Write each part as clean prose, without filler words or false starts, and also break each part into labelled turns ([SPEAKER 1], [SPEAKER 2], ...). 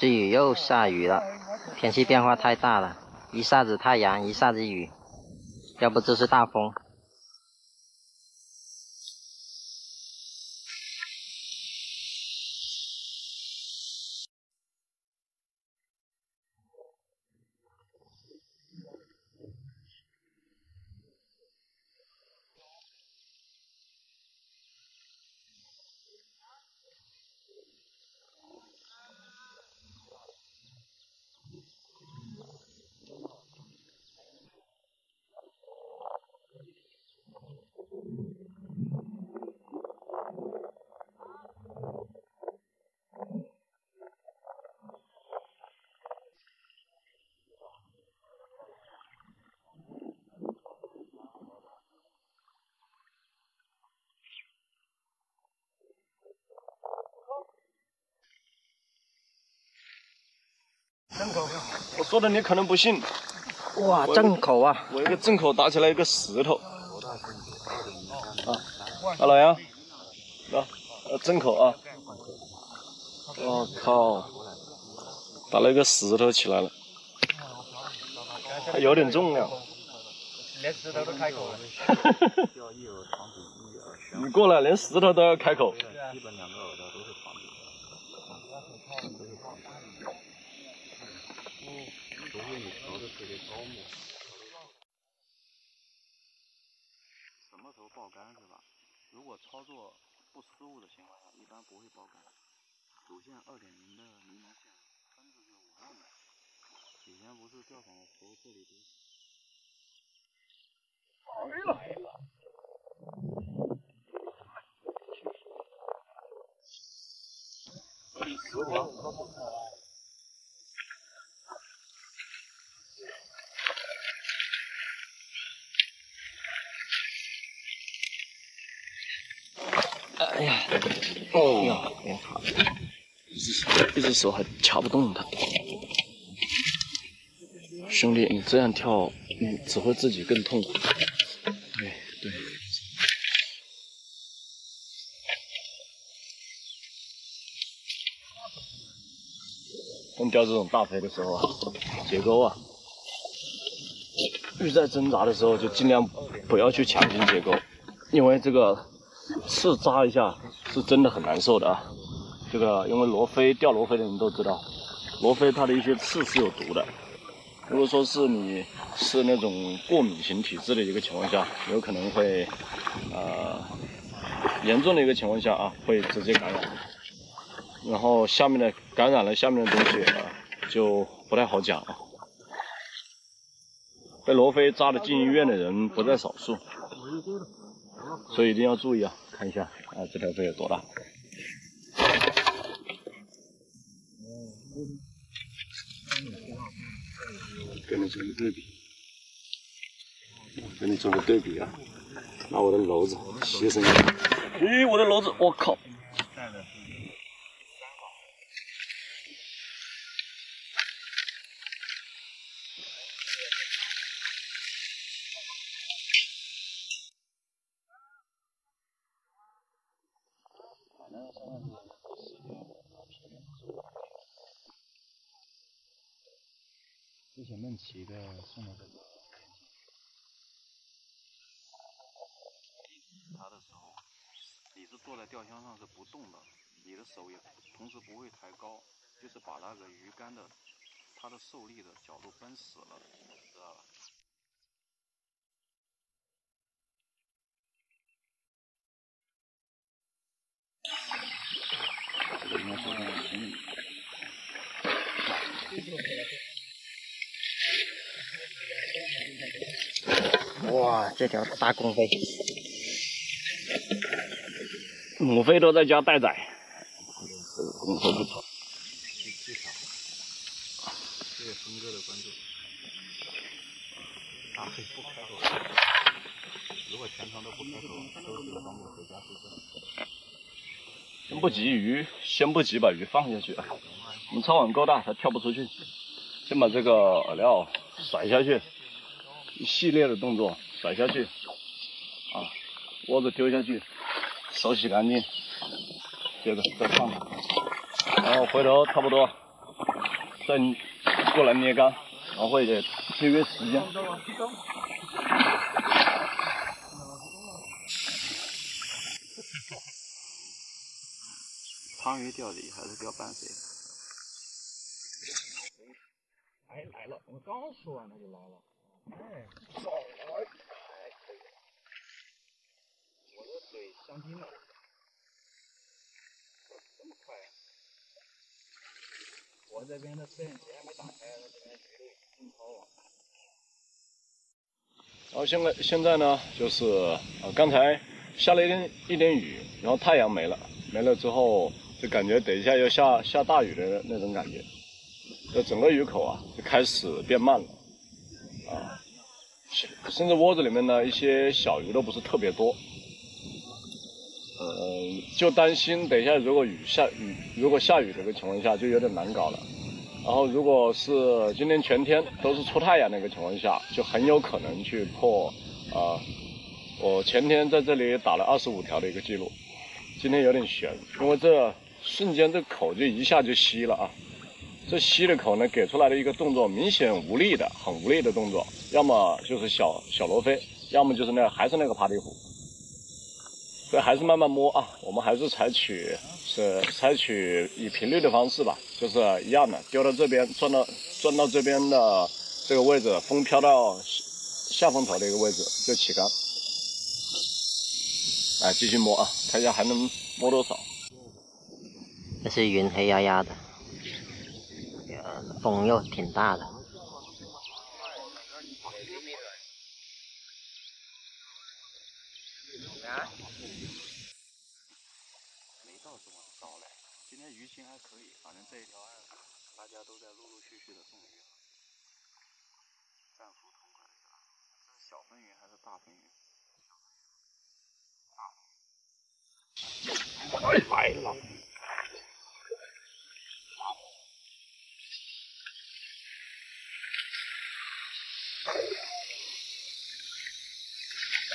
[SPEAKER 1] 这雨又下雨了，天气变化太大了，一下子太阳，一下子雨，要不就是大风。
[SPEAKER 2] 正口，我说的你可能不信。
[SPEAKER 1] 哇，正口啊！
[SPEAKER 2] 我一个正口打起来一个石头。老杨，正口啊！我靠，打了一个石头起来了，还有点重量。
[SPEAKER 3] 连石头都开口了。
[SPEAKER 2] 你过来，连石头都要开口。
[SPEAKER 3] 基本2个耳朵都是长鼻。除非你调的特别高嘛。什么时候爆杆是吧？如果操作不失误的情况下，一般不会爆杆。主线2.0的迷茫线分子是5万的。以前不是钓场的时候这里都。来了。
[SPEAKER 1] 哎呀，
[SPEAKER 2] 哦，
[SPEAKER 1] 别跑！
[SPEAKER 2] 一只手还掐不动它。兄弟，你这样跳，你只会自己更痛苦。对。当钓这种大肥的时候啊，结钩啊，鱼在挣扎的时候就尽量不要去强行结钩，因为这个刺扎一下是真的很难受的啊。这个因为钓罗非的人都知道，罗非它的一些刺是有毒的。如果说是你是那种过敏型体质的一个情况下，有可能会严重的一个情况下啊，会直接感染。然后感染了下面的东西就不太好讲啊。被罗非扎的进医院的人不在少数，所以一定要注意啊！看一下啊，这条飞有多大？跟你做个对比，啊！拿我的篓子牺牲一下。咦，我的篓子，我靠！
[SPEAKER 3] 之前梦奇的送的这个，它的时候，你是坐在钓箱上是不动的，你的手也同时不会抬高，就是把那个鱼竿的它的受力的角度绷死了，知道吧？
[SPEAKER 1] 哇，这条大公飞，
[SPEAKER 2] 母飞都在家待宰，这个公飞不跑。
[SPEAKER 3] 谢谢峰哥的关注。大飞不开口，如果全程都不开口，都是方便回家睡觉。
[SPEAKER 2] 先不急把鱼放下去啊。我们抄网够大，它跳不出去。先把这个饵料甩下去，一系列的动作甩下去，啊，窝子丢下去，手洗干净，接着再放，然后回头差不多再过来捏干，然后会节约时间。
[SPEAKER 3] 鲳鱼钓底还是钓半水？
[SPEAKER 4] 哎，来了！我刚说完它就来了。哎，我的嘴相亲了，这么快呀、我这边的摄像机还没打开，我这边鱼都已经进抛了。
[SPEAKER 2] 然后现在呢，就是刚才下了一点雨，然后太阳没了之后，就感觉等一下要下大雨的那种感觉，这整个鱼口啊就开始变慢了，甚至窝子里面呢一些小鱼都不是特别多，就担心等一下如果下雨这个情况下就有点难搞了。然后如果是今天全天都是出太阳那个情况下，就很有可能去破我前天在这里打了25条的一个记录，今天有点悬，因为这瞬间这口就一下就吸了啊，这吸的口呢给出来的一个动作明显无力的，很无力的动作，要么就是小罗非，要么就是还是那个爬地虎。所以还是慢慢摸啊，我们还是采取以频率的方式吧，就是一样的，丢到这边，转到这边的这个位置，风飘到下风头的一个位置就起竿。来继续摸啊，看一下还能摸多少。
[SPEAKER 1] 这是云黑压压的，风又挺大的。
[SPEAKER 3] 没到这么早嘞，今天鱼情还可以，反正这一条岸大家都在陆陆续续的送鱼，战术痛快。这是小分鱼还是大分鱼？
[SPEAKER 4] 来了！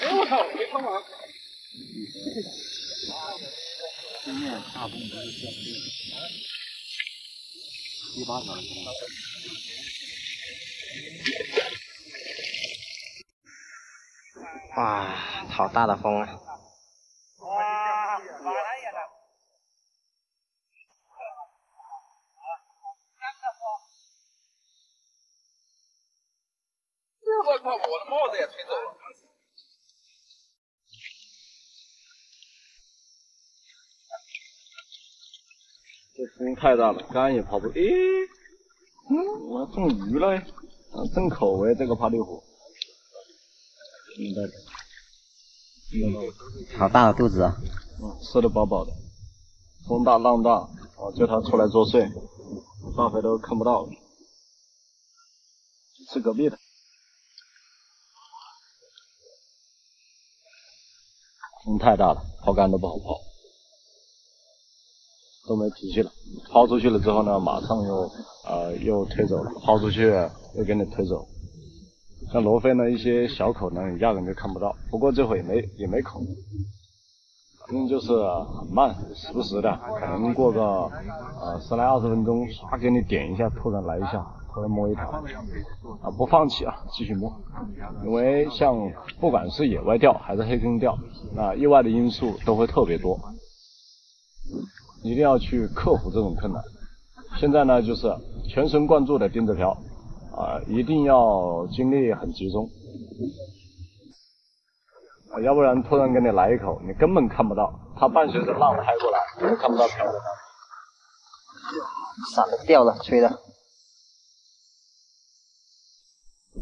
[SPEAKER 4] 我操！没看完。
[SPEAKER 3] 对面大部分都是小分鱼，7、8条的。
[SPEAKER 1] 哇，好大的风啊！
[SPEAKER 4] 哇，马来也来。我靠！我的帽子也吹走了。
[SPEAKER 2] 这风太大了，竿也抛不。诶，我要中鱼了，正口味这个爬地虎。
[SPEAKER 1] 好大的肚子啊！
[SPEAKER 2] 吃得饱饱的，风大浪大，叫它出来作祟，大肥都看不到了，吃隔壁的。风太大了，抛竿都不好抛，都没脾气了。抛出去了之后呢，马上又推走了，抛出去又给你推走。像罗非呢，一些小口呢，你压根就看不到。不过这会也没口，反正就是很慢，时不时的，可能过个10来20分钟，唰给你点一下，突然来一下，突然摸一条，不放弃啊，继续摸。因为像不管是野外钓还是黑坑钓，意外的因素都会特别多，一定要去克服这种困难。现在呢，就是全神贯注的盯着漂。一定要精力很集中，要不然突然给你来一口，你根本看不到，它伴随着浪拍过来，你都看不到漂的。
[SPEAKER 1] 伞都掉了，吹的，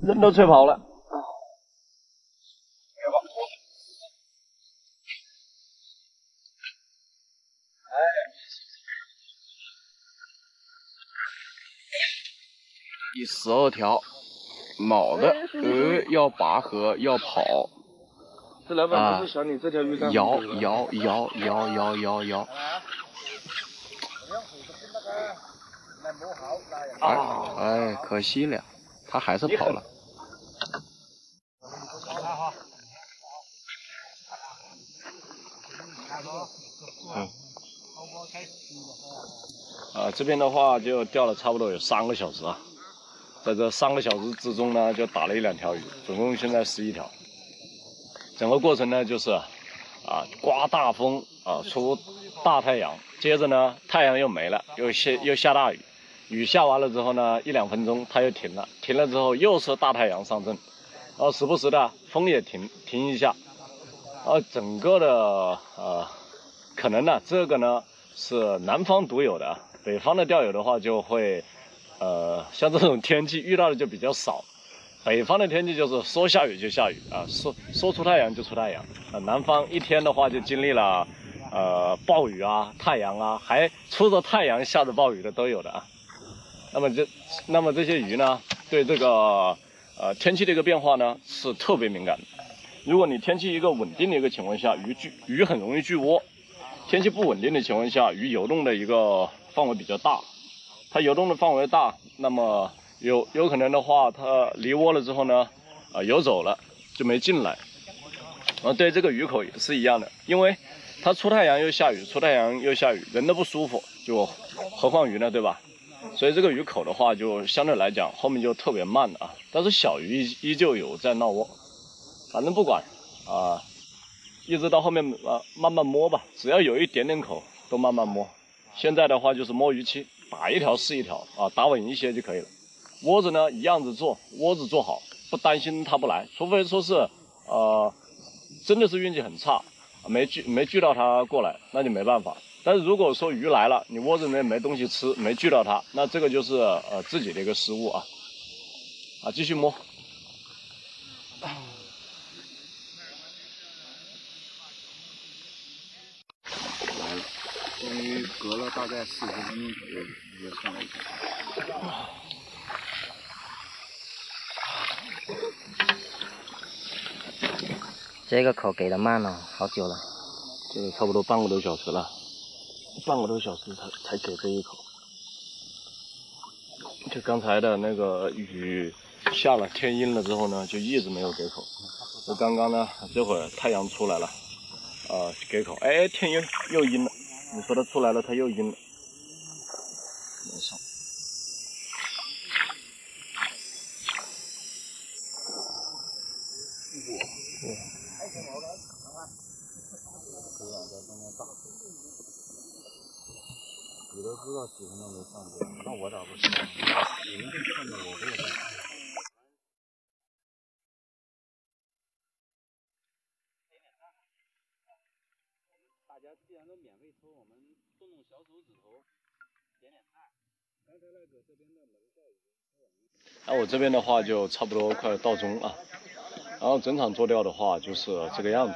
[SPEAKER 2] 人都吹跑了。
[SPEAKER 3] 第12条，卯的鹅要拔河要跑。
[SPEAKER 4] 这老板不是想你这条鱼竿。
[SPEAKER 3] 摇。哎，可惜了，他还是跑了。
[SPEAKER 2] 这边的话就钓了差不多有3个小时啊，在这3个小时之中呢，就打了1、2条鱼，总共现在11条。整个过程呢就是刮大风出大太阳，接着呢太阳又没了，又下大雨，雨下完了之后呢1、2分钟它又停了，停了之后又是大太阳上阵，然后时不时的风也停一下，然后整个的可能呢这个呢是南方独有的，北方的钓友的话就会像这种天气遇到的就比较少。北方的天气就是说下雨就下雨说出太阳就出太阳。南方一天的话就经历了暴雨太阳还出着太阳下着暴雨的都有的啊。那么这些鱼呢，对这个天气的一个变化呢是特别敏感的。如果你天气一个稳定的一个情况下，鱼很容易聚窝；天气不稳定的情况下，鱼游动的一个范围比较大。它游动的范围大，那么有可能的话，它离窝了之后呢，游走了就没进来。对这个鱼口也是一样的，因为它出太阳又下雨，出太阳又下雨，人都不舒服，就何况鱼呢，对吧？所以这个鱼口的话，就相对来讲后面就特别慢了啊。但是小鱼依旧有在闹窝，反正不管一直到后面慢慢摸吧，只要有一点点口都慢慢摸。现在的话就是摸鱼期，打1条是1条打稳一些就可以了。窝子呢一样子做，窝子做好，不担心它不来，除非说是真的是运气很差，没聚到它过来，那就没办法。但是如果说鱼来了，你窝子里面没东西吃，没聚到它，那这个就是自己的一个失误继续摸。
[SPEAKER 3] 来了，终于隔了大概40分钟左右，又上了一条。
[SPEAKER 1] 这个口给的慢了，好久了。
[SPEAKER 2] 这个差不多半个多小时了，半个多小时才给这一口。就刚才的那个雨下了，天阴了之后呢，就一直没有给口。就刚刚呢，这会儿太阳出来了，给口。哎，天阴又阴了，你说它出来了，它又阴了。没上。
[SPEAKER 3] 你都知道几分钟没上过，那我咋不行？你们看着我也在。大家既然都免费抽，我们动动小手指头，点点赞。刚才那个这边的门道已经抽完。
[SPEAKER 2] 那我这边的话就差不多快到中啊，然后整场做钓的话就是这个样子。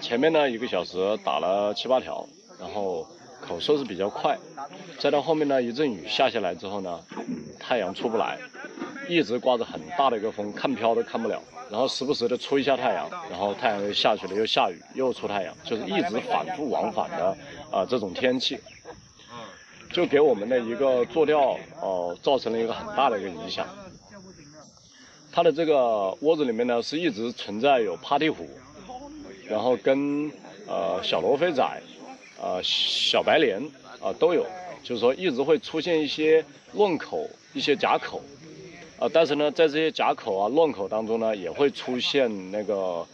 [SPEAKER 2] 前面呢1个小时打了7、8条，然后口收是比较快，再到后面呢一阵雨下来之后呢，太阳出不来，一直刮着很大的一个风，看漂都看不了，然后时不时的出一下太阳，然后太阳又下去了，又下雨，又出太阳，就是一直反复往返的这种天气，就给我们的一个做钓造成了一个很大的一个影响。它的这个窝子里面呢是一直存在有趴地虎，然后跟小罗非仔小白鲢都有，就是说一直会出现一些乱口、一些假口但是呢，在这些假口乱口当中呢，也会出现那个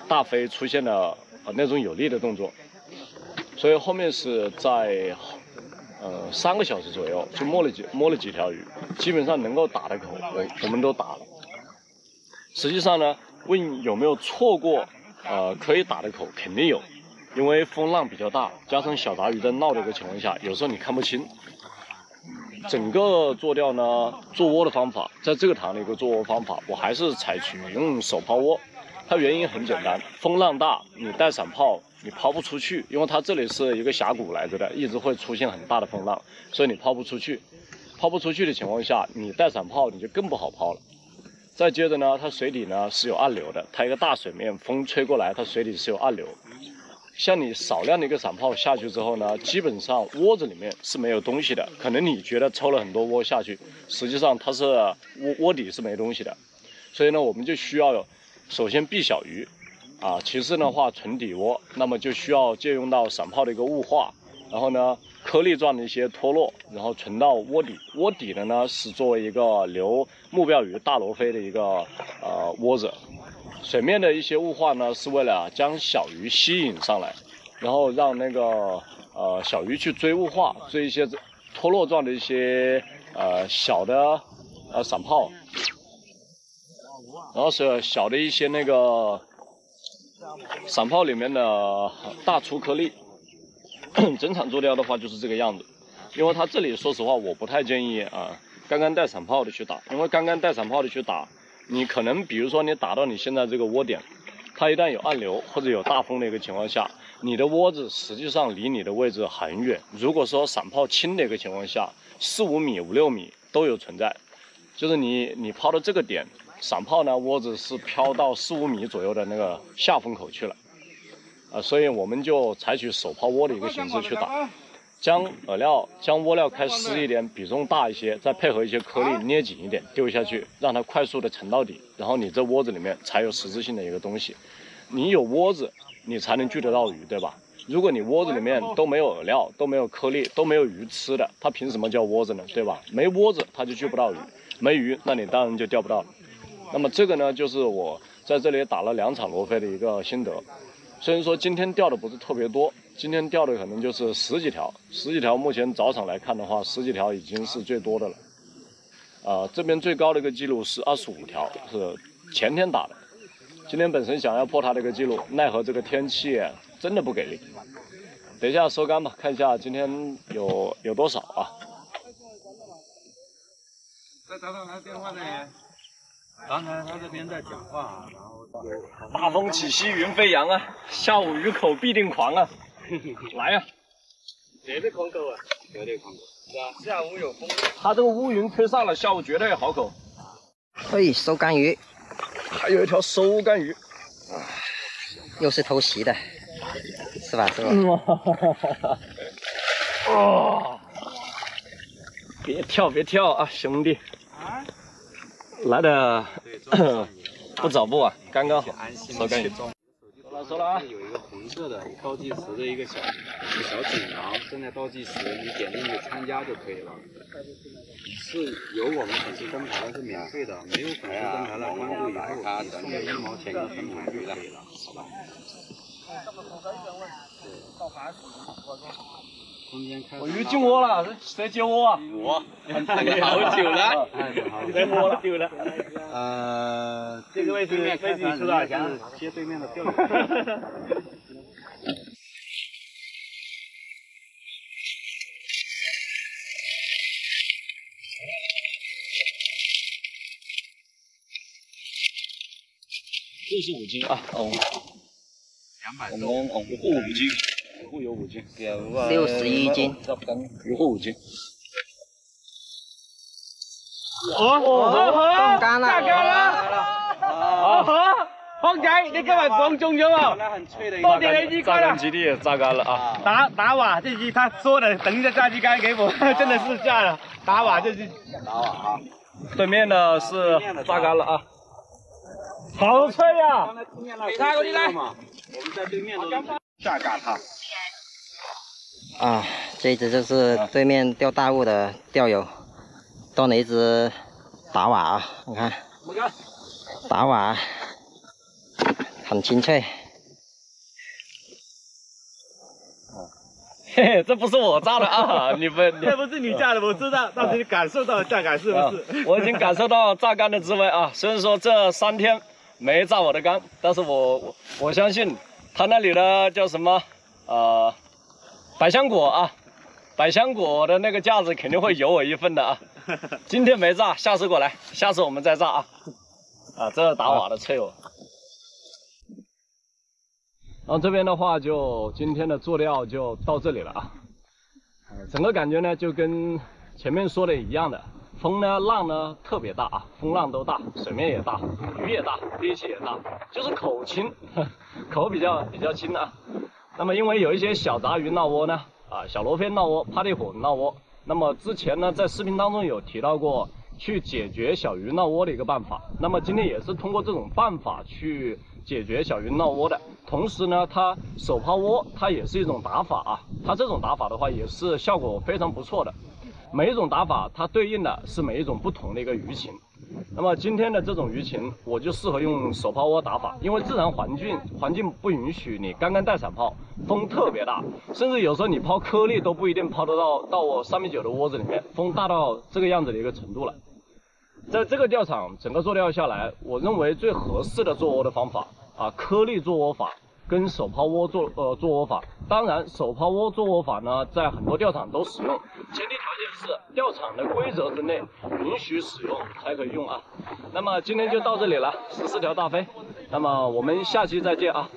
[SPEAKER 2] 大飞出现了那种有力的动作，所以后面是在3个小时左右就摸了几条鱼，基本上能够打的口我们都打了。实际上呢，问有没有错过可以打的口，肯定有。因为风浪比较大，加上小杂鱼在闹的一个情况下，有时候你看不清。整个做钓呢，做窝的方法，在这个塘的一个做窝方法，我还是采取用手抛窝。它原因很简单，风浪大，你带伞炮你抛不出去，因为它这里是一个峡谷来着的，一直会出现很大的风浪，所以你抛不出去。抛不出去的情况下，你带伞炮你就更不好抛了。再接着呢，它水底呢是有暗流的，它一个大水面，风吹过来，它水底是有暗流。像你少量的一个伞炮下去之后呢，基本上窝子里面是没有东西的。可能你觉得抽了很多窝下去，实际上它是窝底是没东西的。所以呢，我们就需要首先避小鱼其次的话纯底窝，那么就需要借用到伞炮的一个雾化，然后呢颗粒状的一些脱落，然后存到窝底。窝底的呢是作为一个留目标鱼大罗非的一个窝子。水面的一些雾化呢是为了将小鱼吸引上来，然后让那个小鱼去追雾化，追一些脱落状的一些小的散泡，然后是小的一些那个散泡里面的大粗颗粒。整场做钓的话就是这个样子，因为它这里说实话我不太建议干干带散泡的去打，因为干干带散泡的去打，你可能比如说你打到你现在这个窝点，它一旦有暗流或者有大风的一个情况下，你的窝子实际上离你的位置很远。如果说散泡轻的一个情况下，4、5米、5、6米都有存在，就是你抛的这个点，散泡呢窝子是飘到4、5米左右的那个下风口去了。所以我们就采取手抛窝的一个形式去打，将窝料开湿一点，比重大一些，再配合一些颗粒捏紧一点丢下去，让它快速的沉到底，然后你这窝子里面才有实质性的一个东西。你有窝子，你才能聚得到鱼，对吧？如果你窝子里面都没有饵料，都没有颗粒，都没有鱼吃的，它凭什么叫窝子呢？对吧？没窝子它就聚不到鱼，没鱼那你当然就钓不到。那么这个呢，就是我在这里打了2场罗非的一个心得。虽然说今天钓的不是特别多，今天钓的可能就是10几条，10几条。目前早场来看的话，10几条已经是最多的了。这边最高的一个记录是25条，是前天打的。今天本身想要破它的一个记录，奈何这个天气真的不给力。等一下收竿吧，看一下今天有多少啊？
[SPEAKER 3] 在找他电话呢。刚才他这边在讲话，然后
[SPEAKER 2] 大风起兮云飞扬啊，下午鱼口必定狂啊！来呀！
[SPEAKER 3] 绝对狂口啊！绝对狂口，是吧？下午有风，
[SPEAKER 2] 他这个乌云吹散了，下午绝对有好口。
[SPEAKER 1] 嘿，收竿鱼，
[SPEAKER 2] 还有一条收竿鱼，
[SPEAKER 1] 又是偷袭的，是吧，师傅？
[SPEAKER 2] 哦，别跳啊，兄弟！来的不早不晚，刚刚好，收竿鱼。收了啊！
[SPEAKER 3] 有一个红色的倒计时的一个小锦囊，正在倒计时，你点进去参加就可以了。是有我们粉丝灯牌的是免费的，没有粉丝灯牌了，关注以后你输入1毛钱一个分牌就可以了，好吧？
[SPEAKER 2] 我鱼进窝了，谁接窝啊？
[SPEAKER 3] 我，好久了，
[SPEAKER 2] 谁窝了？丢了。
[SPEAKER 3] 这个位置出多少钱？接对面的钓友。
[SPEAKER 2] 65斤啊，哦
[SPEAKER 3] 200多，
[SPEAKER 2] 我们鱼货5斤，鱼货有5斤
[SPEAKER 1] ，61斤，
[SPEAKER 2] 鱼货5斤。
[SPEAKER 1] 中竿了，
[SPEAKER 4] 炸竿了！放仔，你今日放中咗喎！多謝你支竿
[SPEAKER 2] 炸竿
[SPEAKER 4] 啊！
[SPEAKER 2] 基地也炸竿了啊！
[SPEAKER 4] 打瓦，这集他说的，等一下炸鸡竿给我，真的是炸了。打瓦这集，
[SPEAKER 3] 打瓦啊！
[SPEAKER 2] 对面的是炸竿了啊！
[SPEAKER 4] 好脆呀！
[SPEAKER 3] 给他过去来。我们在对面都下嘎他。
[SPEAKER 1] 啊，这一只就是对面钓大物的钓友端了一只打瓦啊，你看，打瓦很清脆。
[SPEAKER 2] 嘿嘿，这不是我炸的啊！你们，
[SPEAKER 4] 这不是你炸的，我知道，但是你感受到炸感是不是？
[SPEAKER 2] 我已经感受到炸竿的滋味啊！虽然说这3天没炸我的竿，但是我相信他那里的叫什么百香果啊，百香果的那个架子肯定会有我一份的啊！今天没炸，下次过来，下次我们再炸啊！啊，这是打瓦的脆哦。然后这边的话，就今天的做钓就到这里了啊。整个感觉呢就跟前面说的一样的，风呢浪呢特别大啊，风浪都大，水面也大，鱼也大，力气也大，就是口轻，口比较轻啊。那么因为有一些小杂鱼闹窝呢，小罗非闹窝、趴地虎闹窝，那么之前呢在视频当中有提到过去解决小鱼闹窝的一个办法，那么今天也是通过这种办法去解决小鱼闹窝的。同时呢，它手抛窝它也是一种打法啊，它这种打法的话也是效果非常不错的。每一种打法它对应的是每一种不同的一个鱼情。那么今天的这种鱼情，我就适合用手抛窝打法，因为自然环境不允许你干带闪抛，风特别大，甚至有时候你抛颗粒都不一定抛得到我3米9的窝子里面，风大到这个样子的一个程度了。在这个钓场整个做钓下来，我认为最合适的做窝的方法啊，颗粒做窝法跟手抛窝做窝法。当然，手抛窝做窝法呢，在很多钓场都使用，前提条件是钓场的规则之内允许使用才可以用啊。那么今天就到这里了，14条大飞。那么我们下期再见啊。